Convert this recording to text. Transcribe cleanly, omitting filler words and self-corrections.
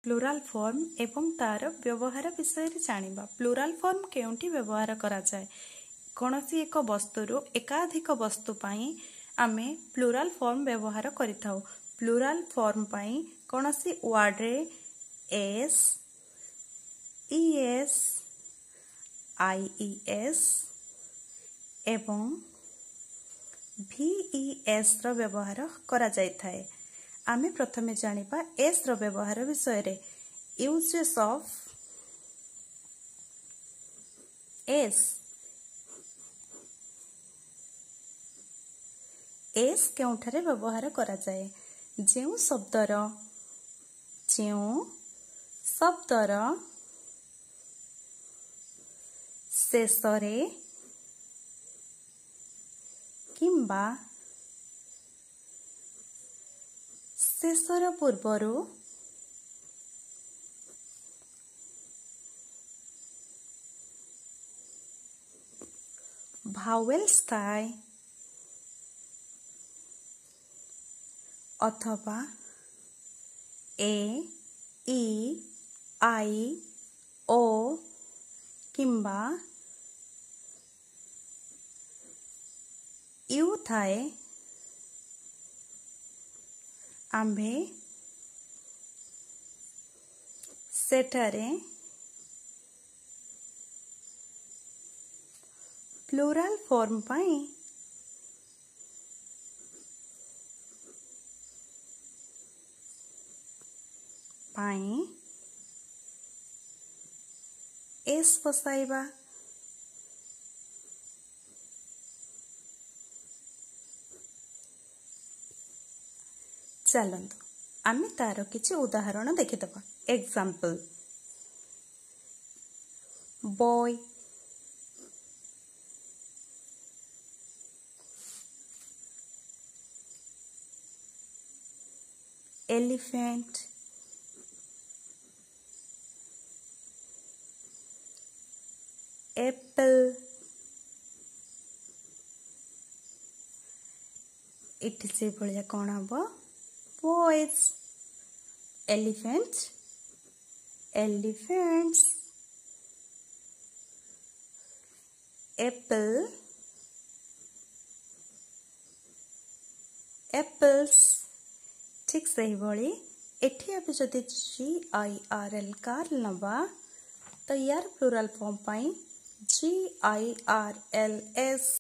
Plural form एवं तार व्यवहार विषय जानिबा। प्लुराल फॉर्म केउंठी व्यवहार करा जाए? कोनोसी एक वस्तुरु एकाधिक वस्तु पई आमे प्लुराल फॉर्म व्यवहार करिथाउ। प्लुराल फॉर्म पई कोनोसी वर्ड रे एस, ईएस, आईईएस एवं वीईएस रो व्यवहार करा जाय थाए। आमे प्रथमे जानिबा एस रो व्यवहार विषय रे। Uses of S. एस केउठारे व्यवहार करा जाए? जेउ शब्दर शेषरे किंबा शेषर पूर्वरु भावेल्स थाए अथवा ए, ई, आई, ओ किंबा यू थाए आम्भे सेठारे प्लुराल फॉर्म पाई एस बसाइबा। चलंतु आमे तार किछि उदाहरण देखिदबा। एग्जांपल बॉय, एलिफेंट, एप्पल, इट से भलिया कोन हबो? Boys. Elephant, elephants, apple, apples. ठीक सही भली एठी अब जदि GIRL कार नबा तो यार प्लुराल फॉर्म पाई GIRLS